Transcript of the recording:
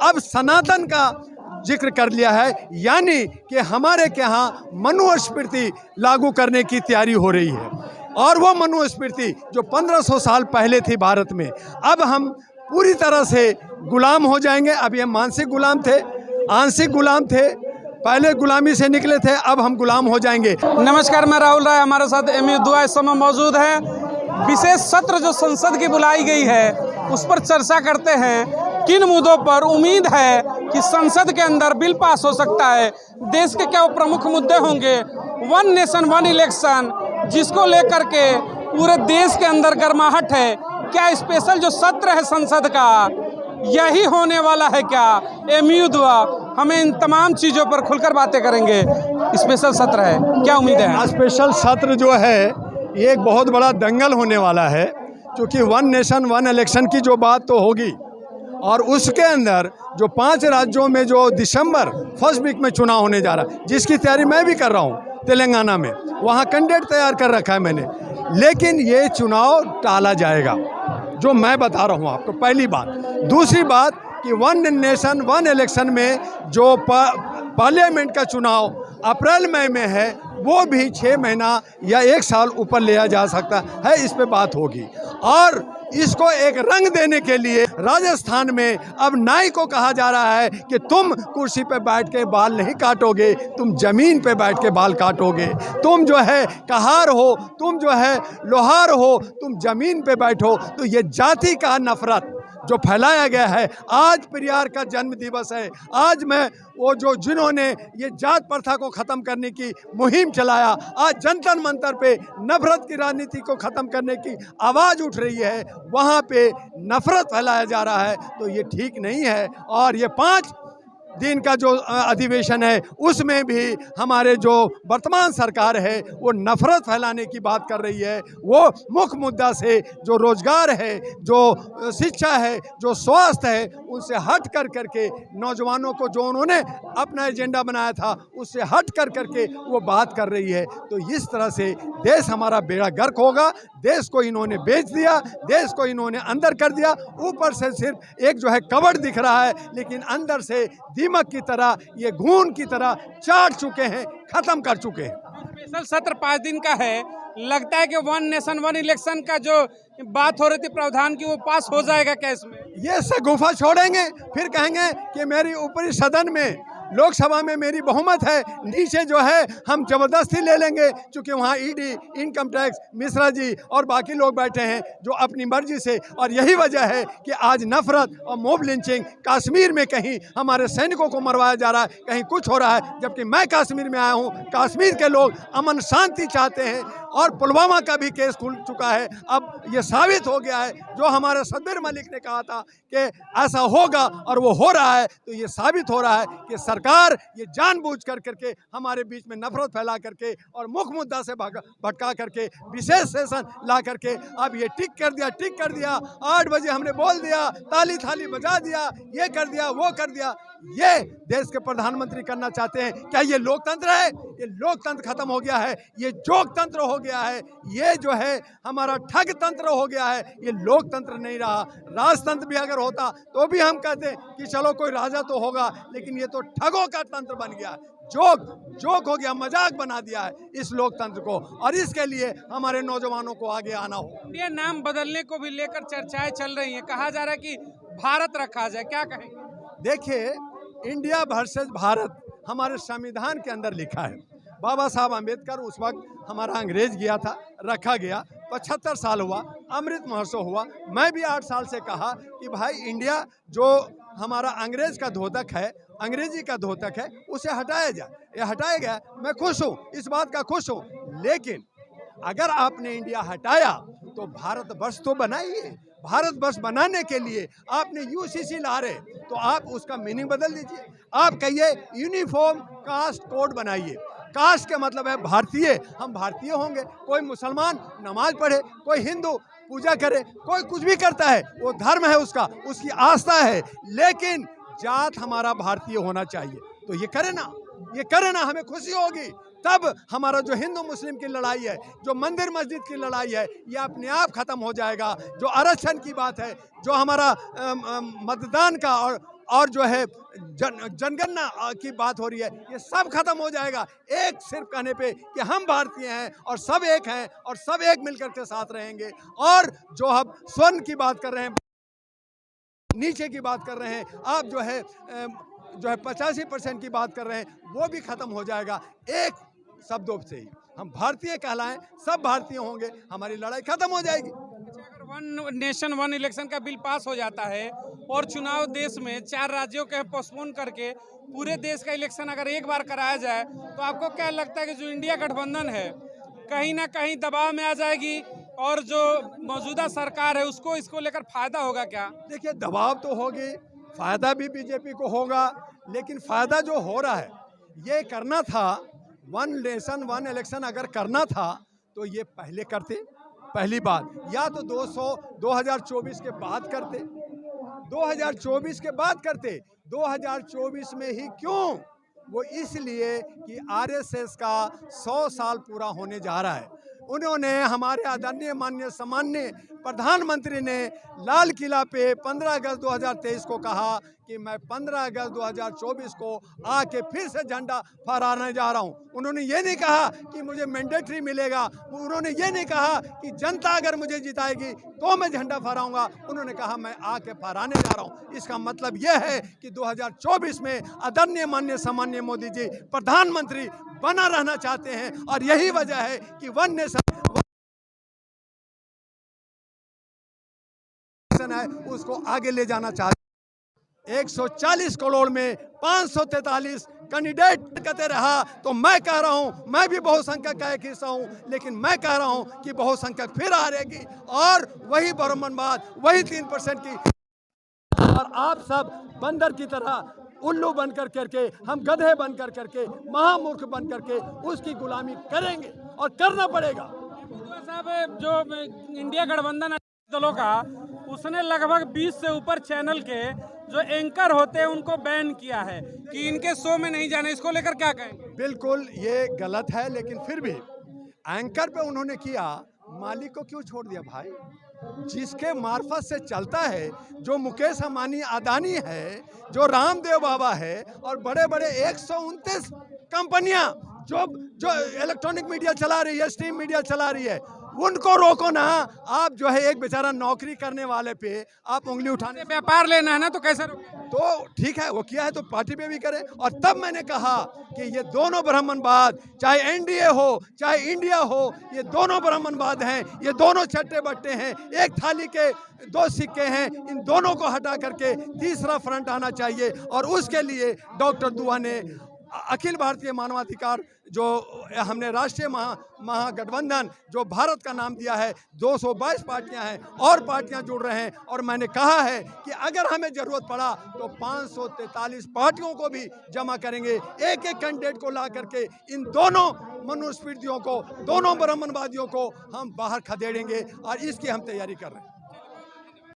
अब सनातन का जिक्र कर लिया है, यानी कि हमारे के यहाँ मनुस्मृति लागू करने की तैयारी हो रही है। और वो मनुस्मृति जो 1500 साल पहले थी भारत में, अब हम पूरी तरह से गुलाम हो जाएंगे। अब ये मानसिक गुलाम थे, आंशिक गुलाम थे, पहले गुलामी से निकले थे, अब हम गुलाम हो जाएंगे। नमस्कार, मैं राहुल राय, हमारे साथ एमयू दुआ इस समय मौजूद है। विशेष सत्र जो संसद की बुलाई गई है उस पर चर्चा करते हैं। किन मुद्दों पर उम्मीद है कि संसद के अंदर बिल पास हो सकता है, देश के क्या प्रमुख मुद्दे होंगे, वन नेशन वन इलेक्शन जिसको लेकर के पूरे देश के अंदर गर्माहट है, क्या स्पेशल जो सत्र है संसद का यही होने वाला है क्या? एमयू दुआ हमें इन तमाम चीज़ों पर खुलकर बातें करेंगे। स्पेशल सत्र है, क्या उम्मीद है? स्पेशल सत्र जो है ये एक बहुत बड़ा दंगल होने वाला है, क्योंकि वन नेशन वन इलेक्शन की जो बात तो होगी, और उसके अंदर जो 5 राज्यों में जो दिसंबर फर्स्ट वीक में चुनाव होने जा रहा है, जिसकी तैयारी मैं भी कर रहा हूँ तेलंगाना में, वहाँ कैंडिडेट तैयार कर रखा है मैंने। लेकिन ये चुनाव टाला जाएगा, जो मैं बता रहा हूँ आपको, पहली बात। दूसरी बात कि वन नेशन वन इलेक्शन में जो पार्लियामेंट का चुनाव अप्रैल मई में है, वो भी 6 महीना या 1 साल ऊपर लिया जा सकता है, इस पे बात होगी। और इसको एक रंग देने के लिए राजस्थान में अब नाई को कहा जा रहा है कि तुम कुर्सी पे बैठ के बाल नहीं काटोगे, तुम जमीन पे बैठ के बाल काटोगे। तुम जो है कहार हो, तुम जो है लोहार हो, तुम जमीन पे बैठो। तो ये जाति का नफरत जो फैलाया गया है, आज पेरियार का जन्म दिवस है। आज मैं वो जो जिन्होंने ये जात प्रथा को ख़त्म करने की मुहिम चलाया, आज जंतर मंतर पे नफरत की राजनीति को ख़त्म करने की आवाज़ उठ रही है, वहाँ पे नफरत फैलाया जा रहा है, तो ये ठीक नहीं है। और ये 5 दिन का जो अधिवेशन है उसमें भी हमारे जो वर्तमान सरकार है वो नफरत फैलाने की बात कर रही है। वो मुख्य मुद्दा से जो रोजगार है, जो शिक्षा है, जो स्वास्थ्य है, उनसे हट कर करके नौजवानों को जो उन्होंने अपना एजेंडा बनाया था उससे हट कर करके वो बात कर रही है। तो इस तरह से देश हमारा बेड़ा गर्क होगा। देश को इन्होंने बेच दिया, देश को इन्होंने अंदर कर दिया। ऊपर से सिर्फ एक जो है कवर दिख रहा है, लेकिन अंदर से दीमक की तरह, ये घून की तरह चाट चुके हैं, खत्म कर चुके हैं। स्पेशल सत्र 5 दिन का है, लगता है कि वन नेशन वन इलेक्शन का जो बात हो रही थी प्रावधान की, वो पास हो जाएगा क्या इसमें? ये शगुफा छोड़ेंगे, फिर कहेंगे कि मेरी ऊपरी सदन में लोकसभा में मेरी बहुमत है, नीचे जो है हम जबरदस्ती ले लेंगे, क्योंकि वहाँ ED, income tax, Mishra ji और बाकी लोग बैठे हैं जो अपनी मर्जी से। और यही वजह है कि आज नफरत और मोब लिंचिंग, कश्मीर में कहीं हमारे सैनिकों को मरवाया जा रहा है, कहीं कुछ हो रहा है, जबकि मैं कश्मीर में आया हूँ। कश्मीर के लोग अमन शांति चाहते हैं, और पुलवामा का भी केस खुल चुका है। अब ये साबित हो गया है, जो हमारे सदबिर मलिक ने कहा था कि ऐसा होगा और वो हो रहा है, तो ये साबित हो रहा है कि सरकार ये जानबूझ कर करके हमारे बीच में नफरत फैला करके और मुख्य मुद्दा से भटका करके विशेष सेशन ला करके अब ये टिक कर दिया। 8 बजे हमने बोल दिया, ताली थाली बजा दिया, ये कर दिया, वो कर दिया। ये देश के प्रधानमंत्री करना चाहते हैं क्या? ये लोकतंत्र है? ये लोकतंत्र खत्म हो गया है, ये जोग तंत्र हो गया है, ये जो है हमारा ठग तंत्र हो गया है। ये लोकतंत्र नहीं रहा। राजतंत्र भी अगर होता तो भी हम कहते कि चलो कोई राजा तो होगा, लेकिन ये तो ठगों का तंत्र बन गया है, जोक हो गया, मजाक बना दिया है इस लोकतंत्र को। और इसके लिए हमारे नौजवानों को आगे आना हो। ये नाम बदलने को भी लेकर चर्चाएं चल रही हैं, कहा जा रहा है कि भारत रखा जाए, क्या कहेंगे? देखिए, इंडिया वर्सेस भारत हमारे संविधान के अंदर लिखा है। बाबा साहब अम्बेडकर उस वक्त हमारा अंग्रेज गया था, रखा गया, 75 साल हुआ, अमृत महोत्सव हुआ। मैं भी 8 साल से कहा कि भाई इंडिया जो हमारा अंग्रेज का धोतक है, अंग्रेजी का धोतक है, उसे हटाया जाए। ये हटाया गया, मैं खुश हूँ, इस बात का खुश हूँ। लेकिन अगर आपने इंडिया हटाया तो भारतवर्ष तो बनाइए। भारतवर्ष बनाने के लिए आपने यूसीसी ला रहे, तो आप उसका मीनिंग बदल दीजिए। आप कहिए यूनिफॉर्म कास्ट कोड बनाइए। कास्ट का मतलब है भारतीय, हम भारतीय होंगे। कोई मुसलमान नमाज पढ़े, कोई हिंदू पूजा करे, कोई कुछ भी करता है, वो धर्म है उसका, उसकी आस्था है, लेकिन जात हमारा भारतीय होना चाहिए। तो ये करे ना, हमें खुशी होगी। तब हमारा जो हिंदू मुस्लिम की लड़ाई है, जो मंदिर मस्जिद की लड़ाई है, ये अपने आप खत्म हो जाएगा। जो आरक्षण की बात है, जो हमारा मतदान का और और जो है जनगणना की बात हो रही है, ये सब खत्म हो जाएगा एक सिर्फ कहने पे कि हम भारतीय हैं और सब एक हैं और सब एक मिलकर के साथ रहेंगे। और जो हम स्वर्ण की बात कर रहे हैं, नीचे की बात कर रहे हैं, आप जो है 85% की बात कर रहे हैं, वो भी खत्म हो जाएगा एक शब्दों से ही। हम भारतीय कहलाएं, सब भारतीय होंगे, हमारी लड़ाई खत्म हो जाएगी। अगर वन नेशन वन इलेक्शन का बिल पास हो जाता है और चुनाव देश में 4 राज्यों के पोस्टपोन करके पूरे देश का इलेक्शन अगर एक बार कराया जाए, तो आपको क्या लगता है कि जो इंडिया गठबंधन है कहीं ना कहीं दबाव में आ जाएगी और जो मौजूदा सरकार है उसको इसको लेकर फायदा होगा क्या? देखिए, दबाव तो होगी, फायदा भी बीजेपी को होगा, लेकिन फायदा जो हो रहा है, ये करना था, वन नेशन वन इलेक्शन अगर करना था तो ये पहले करते, पहली बात, या तो 2024 के बाद करते, 2024 के बाद करते, 2024 में ही क्यों? वो इसलिए कि आरएसएस का 100 साल पूरा होने जा रहा है। उन्होंने, हमारे आदरणीय माननीय सम्माननीय प्रधानमंत्री ने लाल किला पे 15 अगस्त 2023 को कहा कि मैं 15 अगस्त 2024 को आके फिर से झंडा फहराने जा रहा हूँ। उन्होंने ये नहीं कहा कि मुझे मैंडेटरी मिलेगा, उन्होंने ये नहीं कहा कि जनता अगर मुझे जिताएगी तो मैं झंडा फहराऊंगा, उन्होंने कहा मैं आके फहराने जा रहा हूँ। इसका मतलब यह है कि 2024 में आदरणीय माननीय सम्माननीय मोदी जी प्रधानमंत्री बना रहना चाहते हैं, और यही वजह है कि वन नेशन है उसको आगे ले जाना चाहते। 140 करोड़ में 543 कैंडिडेट कहते रहा, तो मैं कह रहा हूं, मैं भी बहुसंख्यक का एक हिस्सा हूं, लेकिन मैं कह रहा हूं कि बहुसंख्यक फिर हारेगी और वही ब्राह्मणवाद, वही 3% की, और आप सब बंदर की तरह उल्लू बन कर करके, हम गधे बन कर करके, महामूर्ख बन करके उसकी गुलामी करेंगे और करना पड़ेगा। साहब, जो इंडिया गठबंधन दलों का, उसने लगभग 20 से ऊपर चैनल के जो एंकर होते हैं उनको बैन किया है कि इनके शो में नहीं जाना, इसको लेकर क्या कहेंगे? बिल्कुल ये गलत है, लेकिन फिर भी एंकर पे उन्होंने किया, मालिक को क्यों छोड़ दिया भाई? जिसके मार्फत से चलता है, जो मुकेश अंबानी अदानी है, जो रामदेव बाबा है, और बड़े बड़े 129 कंपनियां जो इलेक्ट्रॉनिक मीडिया चला रही है, स्ट्रीम मीडिया चला रही है, उनको रोको ना। आप जो है एक बेचारा नौकरी करने वाले पे आप उंगली उठाने, व्यापार लेना है ना, तो कैसे रोके? तो ठीक है, वो किया है तो पार्टी पे भी करे। और तब मैंने कहा कि ये दोनों ब्राह्मणवाद, चाहे एनडीए हो चाहे इंडिया हो, ये दोनों ब्राह्मणवाद हैं, ये दोनों चट्टे बट्टे हैं, एक थाली के 2 सिक्के हैं। इन दोनों को हटा करके तीसरा फ्रंट आना चाहिए, और उसके लिए डॉक्टर दुआ ने अखिल भारतीय मानवाधिकार, जो हमने राष्ट्रीय महागठबंधन जो भारत का नाम दिया है, 222 पार्टियां हैं और पार्टियां जुड़ रहे हैं, और मैंने कहा है कि अगर हमें जरूरत पड़ा तो 543 पार्टियों को भी जमा करेंगे, एक एक कैंडिडेट को ला करके इन दोनों मनुस्मृतियों को, दोनों ब्राह्मणवादियों को हम बाहर खदेड़ेंगे, और इसकी हम तैयारी कर रहे हैं।